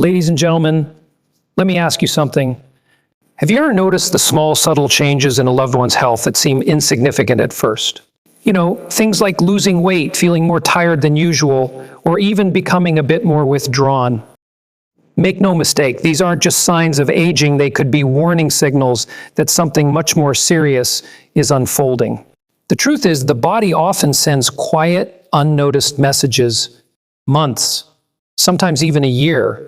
Ladies and gentlemen, let me ask you something. Have you ever noticed the small, subtle changes in a loved one's health that seem insignificant at first? You know, things like losing weight, feeling more tired than usual, or even becoming a bit more withdrawn. Make no mistake, these aren't just signs of aging, they could be warning signals that something much more serious is unfolding. The truth is, the body often sends quiet, unnoticed messages months, sometimes even a year,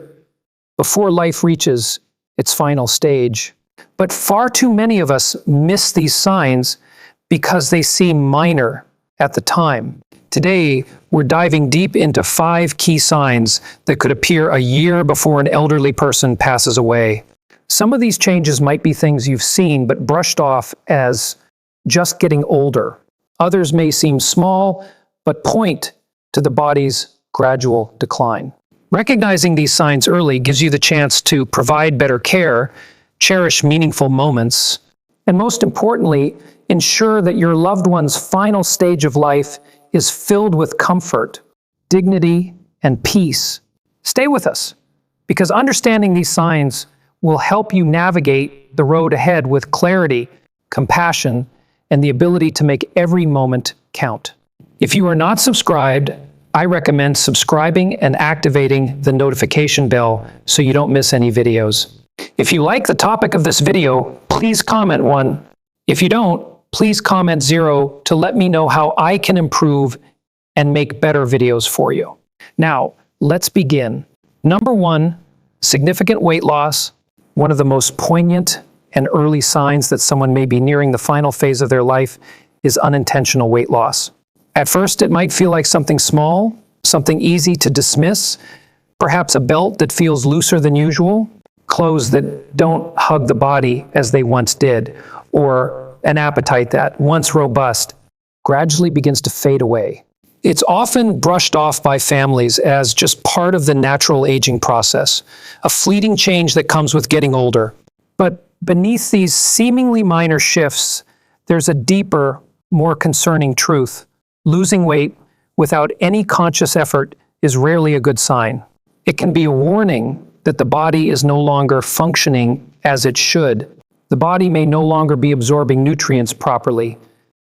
before life reaches its final stage. But far too many of us miss these signs because they seem minor at the time. Today, we're diving deep into 5 key signs that could appear a year before an elderly person passes away. Some of these changes might be things you've seen but brushed off as just getting older. Others may seem small, but point to the body's gradual decline. Recognizing these signs early gives you the chance to provide better care, cherish meaningful moments, and most importantly, ensure that your loved one's final stage of life is filled with comfort, dignity, and peace. Stay with us, because understanding these signs will help you navigate the road ahead with clarity, compassion, and the ability to make every moment count. If you are not subscribed, I recommend subscribing and activating the notification bell so you don't miss any videos. If you like the topic of this video, please comment 1. If you don't, please comment 0 to let me know how I can improve and make better videos for you. Now, let's begin. Number 1, significant weight loss. One of the most poignant and early signs that someone may be nearing the final phase of their life is unintentional weight loss. At first, it might feel like something small, something easy to dismiss, perhaps a belt that feels looser than usual, clothes that don't hug the body as they once did, or an appetite that, once robust, gradually begins to fade away. It's often brushed off by families as just part of the natural aging process, a fleeting change that comes with getting older. But beneath these seemingly minor shifts, there's a deeper, more concerning truth. Losing weight without any conscious effort is rarely a good sign. It can be a warning that the body is no longer functioning as it should. The body may no longer be absorbing nutrients properly,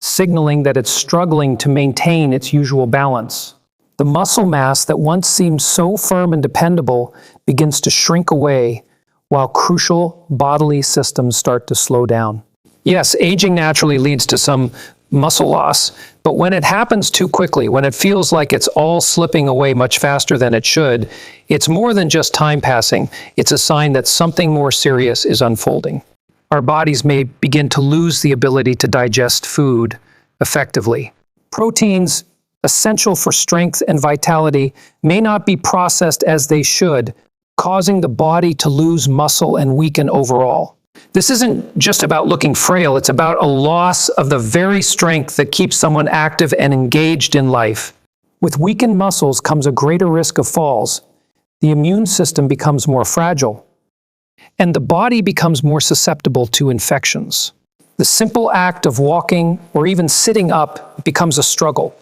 signaling that it's struggling to maintain its usual balance. The muscle mass that once seemed so firm and dependable begins to shrink away, while crucial bodily systems start to slow down. Yes, aging naturally leads to some muscle loss, but when it happens too quickly, when it feels like it's all slipping away much faster than it should, it's more than just time passing. It's a sign that something more serious is unfolding. Our bodies may begin to lose the ability to digest food effectively. Proteins, essential for strength and vitality, may not be processed as they should, causing the body to lose muscle and weaken overall. This isn't just about looking frail, it's about a loss of the very strength that keeps someone active and engaged in life. With weakened muscles comes a greater risk of falls. The immune system becomes more fragile, and the body becomes more susceptible to infections. The simple act of walking or even sitting up becomes a struggle,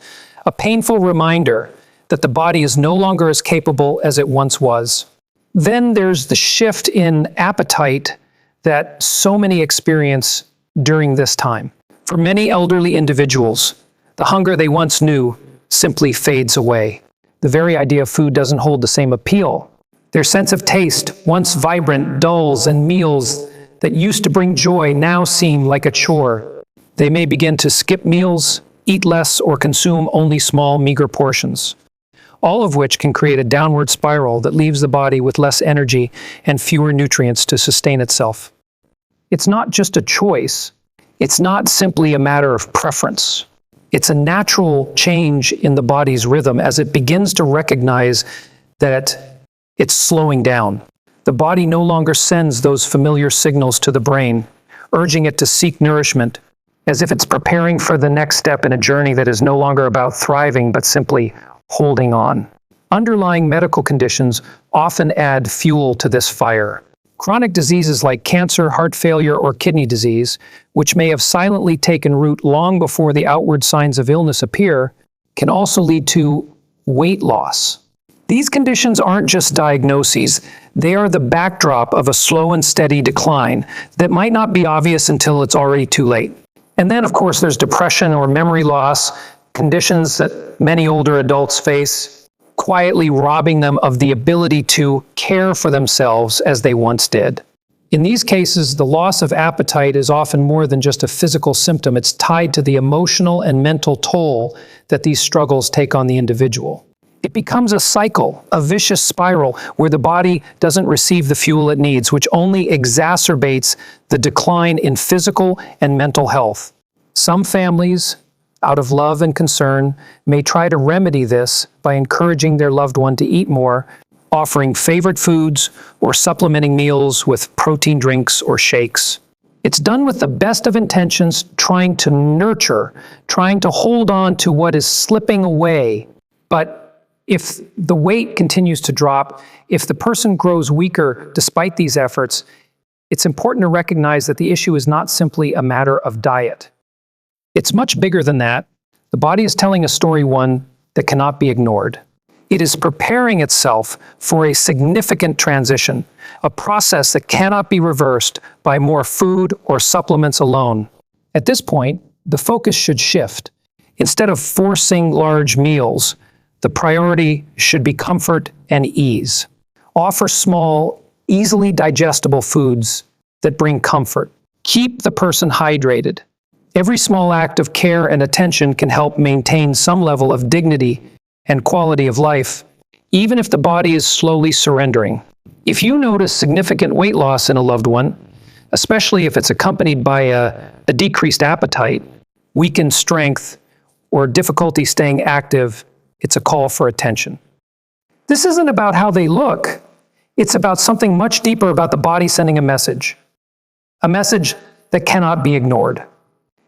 a painful reminder that the body is no longer as capable as it once was. Then there's the shift in appetite that so many experience during this time. For many elderly individuals, the hunger they once knew simply fades away. The very idea of food doesn't hold the same appeal. Their sense of taste, once vibrant, dulls, and meals that used to bring joy now seem like a chore. They may begin to skip meals, eat less, or consume only small, meager portions, all of which can create a downward spiral that leaves the body with less energy and fewer nutrients to sustain itself. It's not just a choice. It's not simply a matter of preference. It's a natural change in the body's rhythm as it begins to recognize that it's slowing down. The body no longer sends those familiar signals to the brain, urging it to seek nourishment, as if it's preparing for the next step in a journey that is no longer about thriving, but simply holding on. Underlying medical conditions often add fuel to this fire. Chronic diseases like cancer, heart failure, or kidney disease, which may have silently taken root long before the outward signs of illness appear, can also lead to weight loss. These conditions aren't just diagnoses, they are the backdrop of a slow and steady decline that might not be obvious until it's already too late. And then, of course, there's depression or memory loss, conditions that many older adults face, quietly robbing them of the ability to care for themselves as they once did. In these cases, the loss of appetite is often more than just a physical symptom. It's tied to the emotional and mental toll that these struggles take on the individual. It becomes a cycle, a vicious spiral, where the body doesn't receive the fuel it needs, which only exacerbates the decline in physical and mental health. Some families, out of love and concern, may try to remedy this by encouraging their loved one to eat more, offering favorite foods or supplementing meals with protein drinks or shakes. It's done with the best of intentions, trying to nurture, trying to hold on to what is slipping away. But if the weight continues to drop, if the person grows weaker despite these efforts, it's important to recognize that the issue is not simply a matter of diet. It's much bigger than that. The body is telling a story, one that cannot be ignored. It is preparing itself for a significant transition, a process that cannot be reversed by more food or supplements alone. At this point, the focus should shift. Instead of forcing large meals, the priority should be comfort and ease. Offer small, easily digestible foods that bring comfort. Keep the person hydrated. Every small act of care and attention can help maintain some level of dignity and quality of life, even if the body is slowly surrendering. If you notice significant weight loss in a loved one, especially if it's accompanied by a decreased appetite, weakened strength, or difficulty staying active, it's a call for attention. This isn't about how they look. It's about something much deeper, about the body sending a message that cannot be ignored.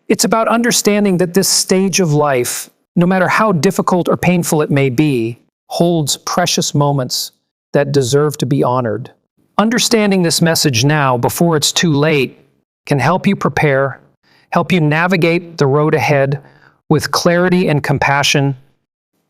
It's about understanding that this stage of life, no matter how difficult or painful it may be, holds precious moments that deserve to be honored. Understanding this message now, before it's too late, can help you prepare, help you navigate the road ahead with clarity and compassion,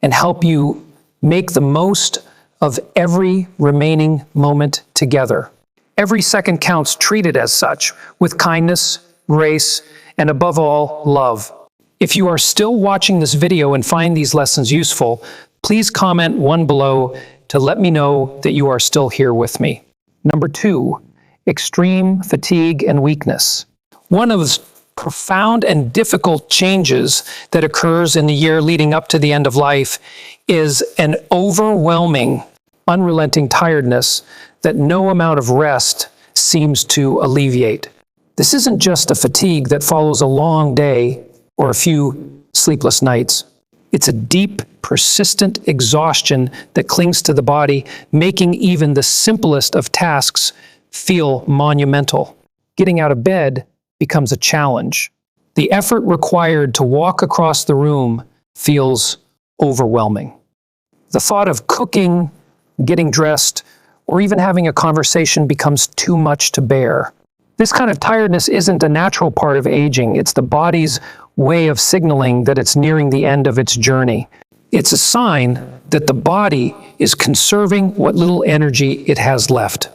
and help you make the most of every remaining moment together. Every second counts. Treat it as such, with kindness, grace, and above all, love. If you are still watching this video and find these lessons useful, please comment one below to let me know that you are still here with me. Number 2, extreme fatigue and weakness. One of the profound and difficult changes that occurs in the year leading up to the end of life is an overwhelming, unrelenting tiredness that no amount of rest seems to alleviate. This isn't just a fatigue that follows a long day or a few sleepless nights. It's a deep, persistent exhaustion that clings to the body, making even the simplest of tasks feel monumental. Getting out of bed becomes a challenge. The effort required to walk across the room feels overwhelming. The thought of cooking, getting dressed, or even having a conversation becomes too much to bear. This kind of tiredness isn't a natural part of aging. It's the body's way of signaling that it's nearing the end of its journey. It's a sign that the body is conserving what little energy it has left.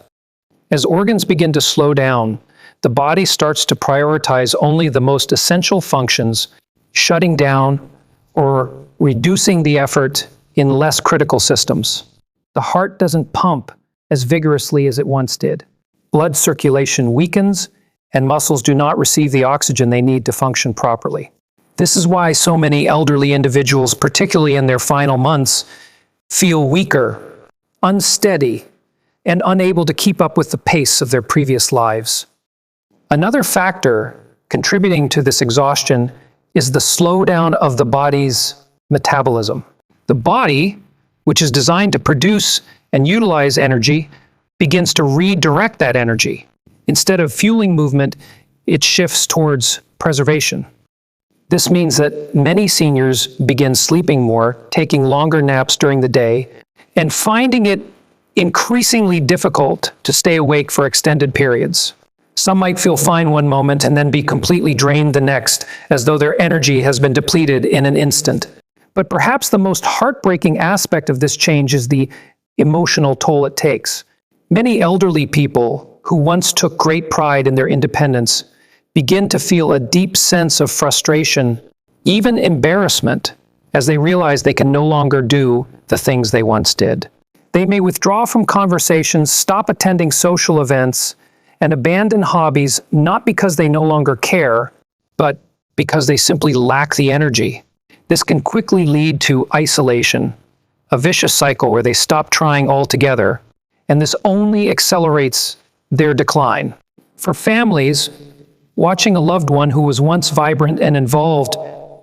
As organs begin to slow down, the body starts to prioritize only the most essential functions, shutting down or reducing the effort in less critical systems. The heart doesn't pump as vigorously as it once did. Blood circulation weakens, and muscles do not receive the oxygen they need to function properly. This is why so many elderly individuals, particularly in their final months, feel weaker, unsteady, and unable to keep up with the pace of their previous lives. Another factor contributing to this exhaustion is the slowdown of the body's metabolism. The body, which is designed to produce and utilize energy, begins to redirect that energy. Instead of fueling movement, it shifts towards preservation. This means that many seniors begin sleeping more, taking longer naps during the day, and finding it increasingly difficult to stay awake for extended periods. Some might feel fine one moment and then be completely drained the next, as though their energy has been depleted in an instant. But perhaps the most heartbreaking aspect of this change is the emotional toll it takes. Many elderly people who once took great pride in their independence begin to feel a deep sense of frustration, even embarrassment, as they realize they can no longer do the things they once did. They may withdraw from conversations, stop attending social events, and abandon hobbies not because they no longer care, but because they simply lack the energy. This can quickly lead to isolation, a vicious cycle where they stop trying altogether, and this only accelerates their decline. For families, watching a loved one who was once vibrant and involved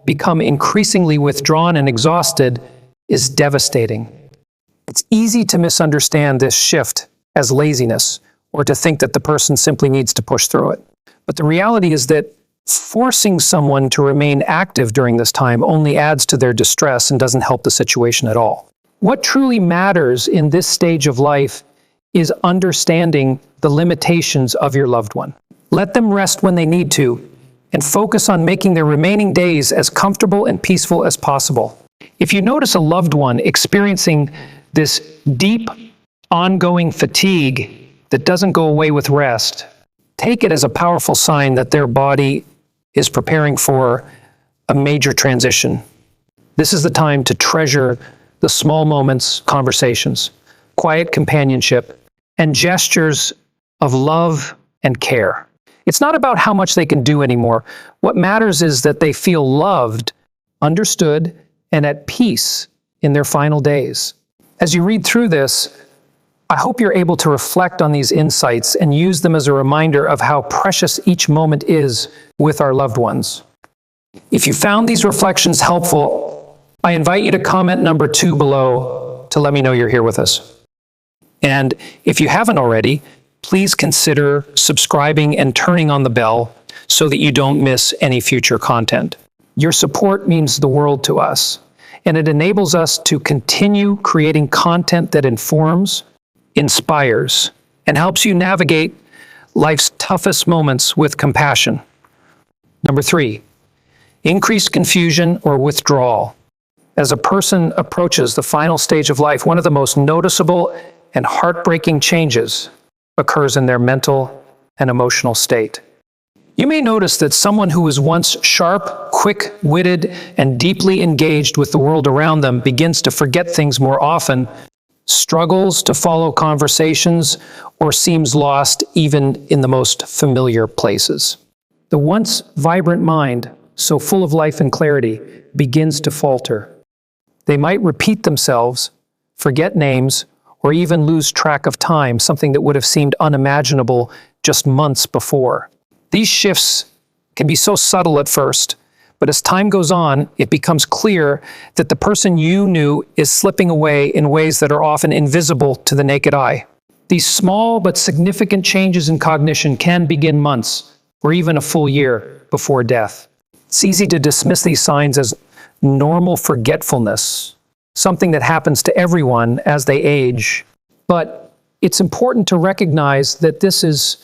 become increasingly withdrawn and exhausted is devastating. It's easy to misunderstand this shift as laziness or to think that the person simply needs to push through it. But the reality is that forcing someone to remain active during this time only adds to their distress and doesn't help the situation at all. What truly matters in this stage of life is understanding the limitations of your loved one. Let them rest when they need to, and focus on making their remaining days as comfortable and peaceful as possible. If you notice a loved one experiencing this deep, ongoing fatigue that doesn't go away with rest, take it as a powerful sign that their body is preparing for a major transition. This is the time to treasure the small moments, conversations, quiet companionship, and gestures of love and care. It's not about how much they can do anymore. What matters is that they feel loved, understood, and at peace in their final days. As you read through this, I hope you're able to reflect on these insights and use them as a reminder of how precious each moment is with our loved ones. If you found these reflections helpful, I invite you to comment number 2 below to let me know you're here with us. And if you haven't already, please consider subscribing and turning on the bell so that you don't miss any future content. Your support means the world to us, and it enables us to continue creating content that informs, inspires, and helps you navigate life's toughest moments with compassion. Number 3, increased confusion or withdrawal. As a person approaches the final stage of life, one of the most noticeable and heartbreaking changes occurs in their mental and emotional state. You may notice that someone who was once sharp, quick-witted, and deeply engaged with the world around them begins to forget things more often, struggles to follow conversations, or seems lost even in the most familiar places. The once vibrant mind, so full of life and clarity, begins to falter. They might repeat themselves, forget names, or even lose track of time, something that would have seemed unimaginable just months before. These shifts can be so subtle at first, but as time goes on, it becomes clear that the person you knew is slipping away in ways that are often invisible to the naked eye. These small but significant changes in cognition can begin months or even a full year before death. It's easy to dismiss these signs as normal forgetfulness, something that happens to everyone as they age. But it's important to recognize that this is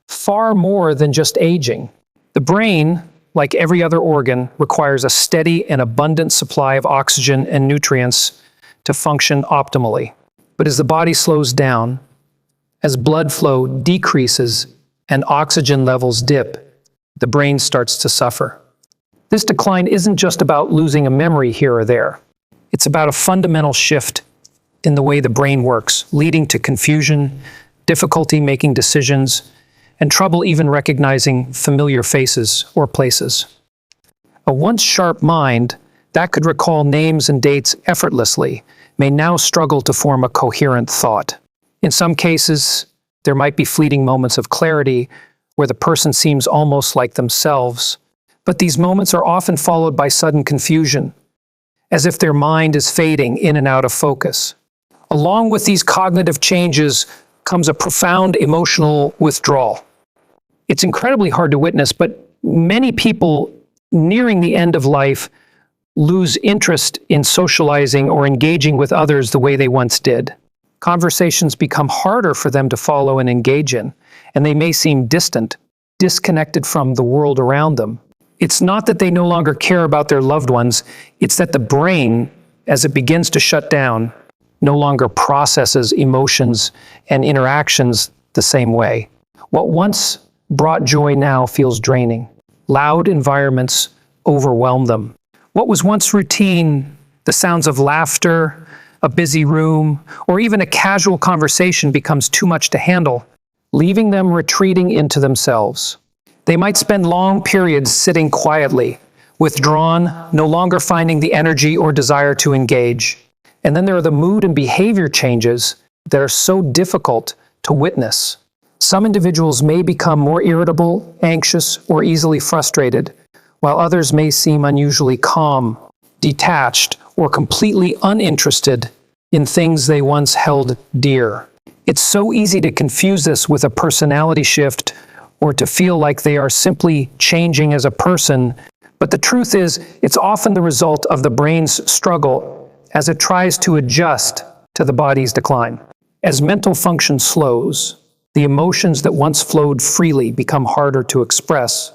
far more than just aging. The brain, like every other organ, requires a steady and abundant supply of oxygen and nutrients to function optimally. But as the body slows down, as blood flow decreases and oxygen levels dip, the brain starts to suffer. This decline isn't just about losing a memory here or there. It's about a fundamental shift in the way the brain works, leading to confusion, difficulty making decisions, and trouble even recognizing familiar faces or places. A once sharp mind that could recall names and dates effortlessly may now struggle to form a coherent thought. In some cases, there might be fleeting moments of clarity where the person seems almost like themselves, but these moments are often followed by sudden confusion, as if their mind is fading in and out of focus. Along with these cognitive changes comes a profound emotional withdrawal. It's incredibly hard to witness, but many people nearing the end of life lose interest in socializing or engaging with others the way they once did. Conversations become harder for them to follow and engage in, and they may seem distant, disconnected from the world around them. It's not that they no longer care about their loved ones, it's that the brain, as it begins to shut down, no longer processes emotions and interactions the same way. What once brought joy now feels draining. Loud environments overwhelm them. What was once routine, the sounds of laughter, a busy room, or even a casual conversation becomes too much to handle, leaving them retreating into themselves. They might spend long periods sitting quietly, withdrawn, no longer finding the energy or desire to engage. And then there are the mood and behavior changes that are so difficult to witness. Some individuals may become more irritable, anxious, or easily frustrated, while others may seem unusually calm, detached, or completely uninterested in things they once held dear. It's so easy to confuse this with a personality shift or to feel like they are simply changing as a person, but the truth is, it's often the result of the brain's struggle as it tries to adjust to the body's decline. As mental function slows, the emotions that once flowed freely become harder to express,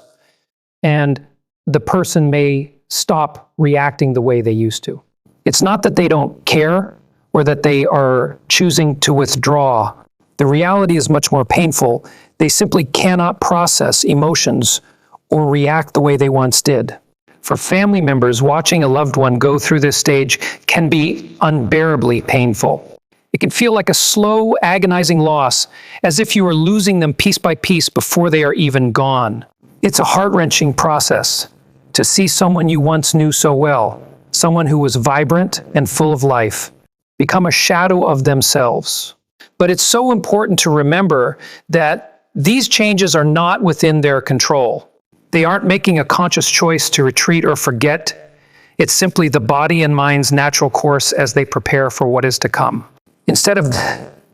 and the person may stop reacting the way they used to. It's not that they don't care or that they are choosing to withdraw. The reality is much more painful. They simply cannot process emotions or react the way they once did. For family members, watching a loved one go through this stage can be unbearably painful. It can feel like a slow, agonizing loss, as if you are losing them piece by piece before they are even gone. It's a heart-wrenching process to see someone you once knew so well, someone who was vibrant and full of life, become a shadow of themselves. But it's so important to remember that these changes are not within their control. They aren't making a conscious choice to retreat or forget. It's simply the body and mind's natural course as they prepare for what is to come. Instead of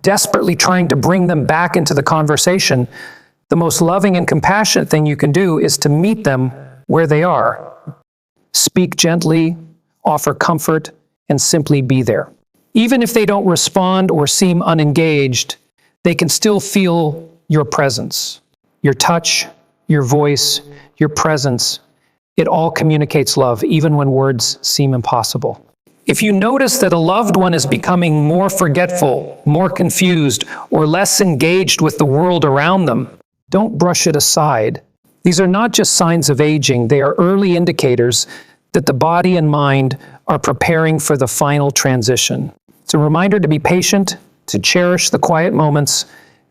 desperately trying to bring them back into the conversation, the most loving and compassionate thing you can do is to meet them where they are. Speak gently, offer comfort, and simply be there. Even if they don't respond or seem unengaged, they can still feel your presence, your touch, your voice, your presence. It all communicates love, even when words seem impossible. If you notice that a loved one is becoming more forgetful, more confused, or less engaged with the world around them, don't brush it aside. These are not just signs of aging, they are early indicators that the body and mind are preparing for the final transition. It's a reminder to be patient, to cherish the quiet moments,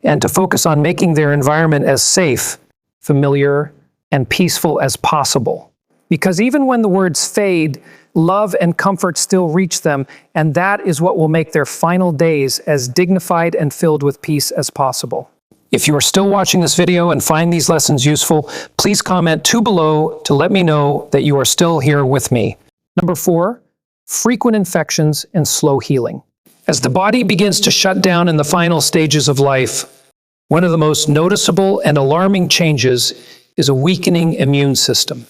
and to focus on making their environment as safe, familiar, and peaceful as possible. Because even when the words fade, love and comfort still reach them, and that is what will make their final days as dignified and filled with peace as possible. If you are still watching this video and find these lessons useful, please comment below to let me know that you are still here with me. Number 4, frequent infections and slow healing. As the body begins to shut down in the final stages of life, one of the most noticeable and alarming changes is a weakening immune system.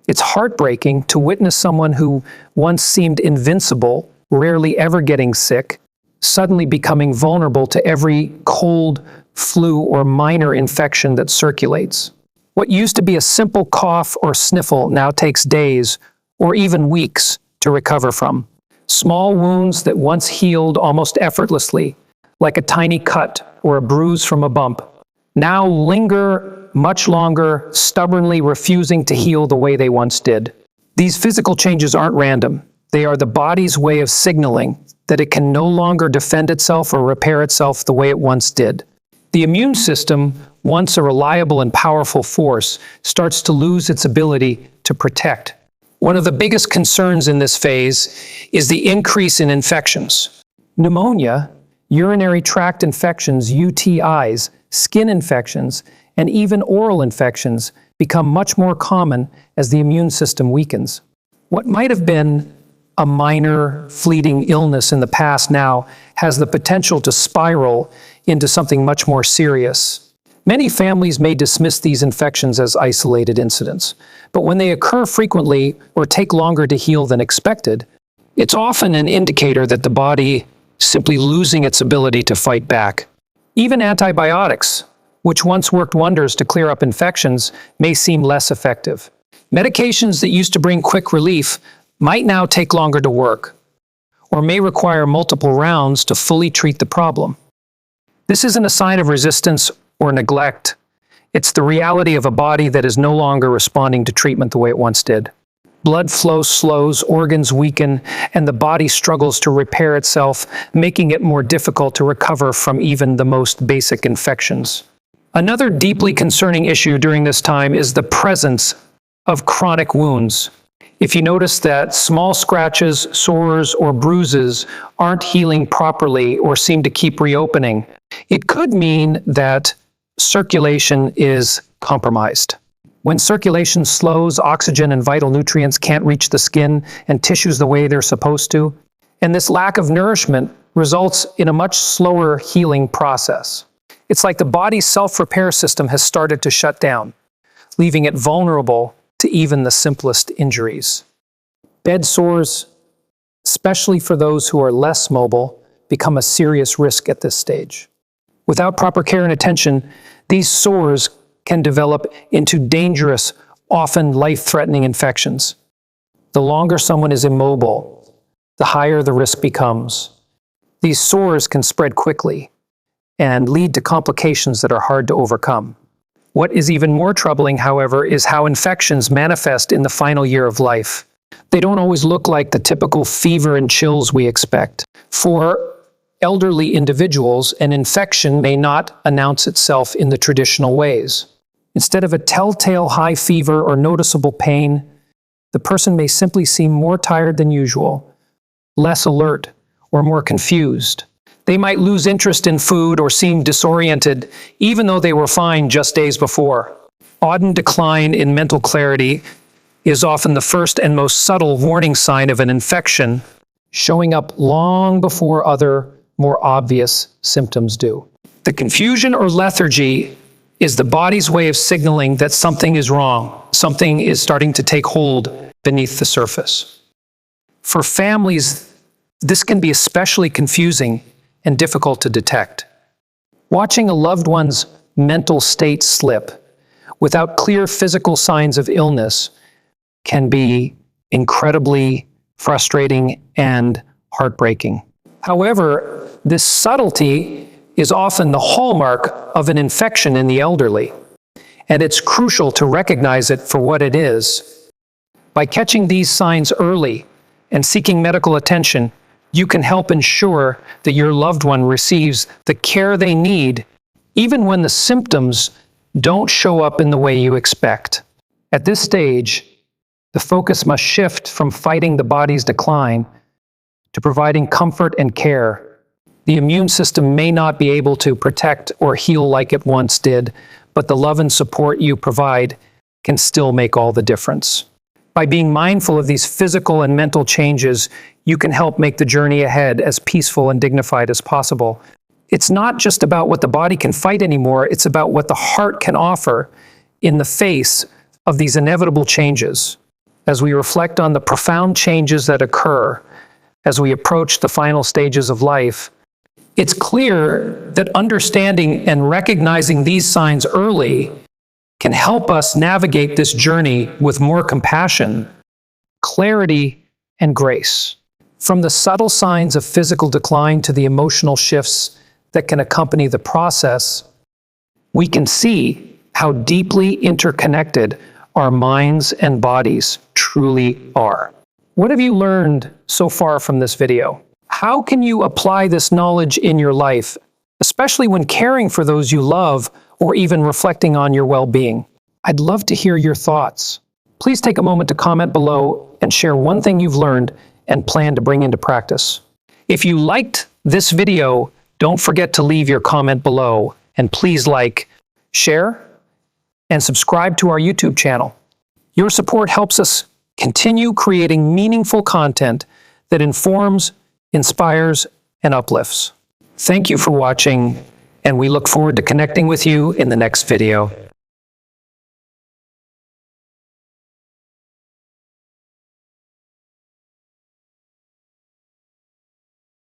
It's heartbreaking to witness someone who once seemed invincible, rarely ever getting sick, suddenly becoming vulnerable to every cold, flu, or minor infection that circulates. What used to be a simple cough or sniffle now takes days or even weeks to recover from. Small wounds that once healed almost effortlessly, like a tiny cut or a bruise from a bump, now linger much longer, stubbornly refusing to heal the way they once did. These physical changes aren't random. They are the body's way of signaling that it can no longer defend itself or repair itself the way it once did. The immune system, once a reliable and powerful force, starts to lose its ability to protect. One of the biggest concerns in this phase is the increase in infections. Pneumonia, urinary tract infections, UTIs, skin infections, and even oral infections become much more common as the immune system weakens. What might have been a minor, fleeting illness in the past now has the potential to spiral into something much more serious. Many families may dismiss these infections as isolated incidents, but when they occur frequently or take longer to heal than expected, it's often an indicator that the body is simply losing its ability to fight back. Even antibiotics, which once worked wonders to clear up infections, may seem less effective. Medications that used to bring quick relief might now take longer to work, or may require multiple rounds to fully treat the problem. This isn't a sign of resistance or neglect. It's the reality of a body that is no longer responding to treatment the way it once did. Blood flow slows, organs weaken, and the body struggles to repair itself, making it more difficult to recover from even the most basic infections. Another deeply concerning issue during this time is the presence of chronic wounds. If you notice that small scratches, sores, or bruises aren't healing properly or seem to keep reopening, it could mean that circulation is compromised. When circulation slows, oxygen and vital nutrients can't reach the skin and tissues the way they're supposed to, and this lack of nourishment results in a much slower healing process. It's like the body's self-repair system has started to shut down, leaving it vulnerable to even the simplest injuries. Bed sores, especially for those who are less mobile, become a serious risk at this stage. Without proper care and attention, these sores can develop into dangerous, often life-threatening infections. The longer someone is immobile, the higher the risk becomes. These sores can spread quickly and lead to complications that are hard to overcome. What is even more troubling, however, is how infections manifest in the final year of life. They don't always look like the typical fever and chills we expect. For elderly individuals, an infection may not announce itself in the traditional ways. Instead of a telltale high fever or noticeable pain, the person may simply seem more tired than usual, less alert, or more confused. They might lose interest in food or seem disoriented, even though they were fine just days before. Sudden decline in mental clarity is often the first and most subtle warning sign of an infection, showing up long before other, more obvious symptoms do. The confusion or lethargy is the body's way of signaling that something is wrong, something is starting to take hold beneath the surface. For families, this can be especially confusing and difficult to detect. Watching a loved one's mental state slip without clear physical signs of illness can be incredibly frustrating and heartbreaking. However, this subtlety is often the hallmark of an infection in the elderly, and it's crucial to recognize it for what it is. By catching these signs early and seeking medical attention, you can help ensure that your loved one receives the care they need, even when the symptoms don't show up in the way you expect. At this stage, the focus must shift from fighting the body's decline to providing comfort and care. The immune system may not be able to protect or heal like it once did, but the love and support you provide can still make all the difference. By being mindful of these physical and mental changes, you can help make the journey ahead as peaceful and dignified as possible. It's not just about what the body can fight anymore, it's about what the heart can offer in the face of these inevitable changes. As we reflect on the profound changes that occur as we approach the final stages of life, it's clear that understanding and recognizing these signs early can help us navigate this journey with more compassion, clarity, and grace. From the subtle signs of physical decline to the emotional shifts that can accompany the process, we can see how deeply interconnected our minds and bodies truly are. What have you learned so far from this video? How can you apply this knowledge in your life, especially when caring for those you love or even reflecting on your well-being? I'd love to hear your thoughts. Please take a moment to comment below and share one thing you've learned and plan to bring into practice. If you liked this video, don't forget to leave your comment below, and please like, share, and subscribe to our YouTube channel. Your support helps us continue creating meaningful content that informs, inspires, and uplifts. Thank you for watching, and we look forward to connecting with you in the next video.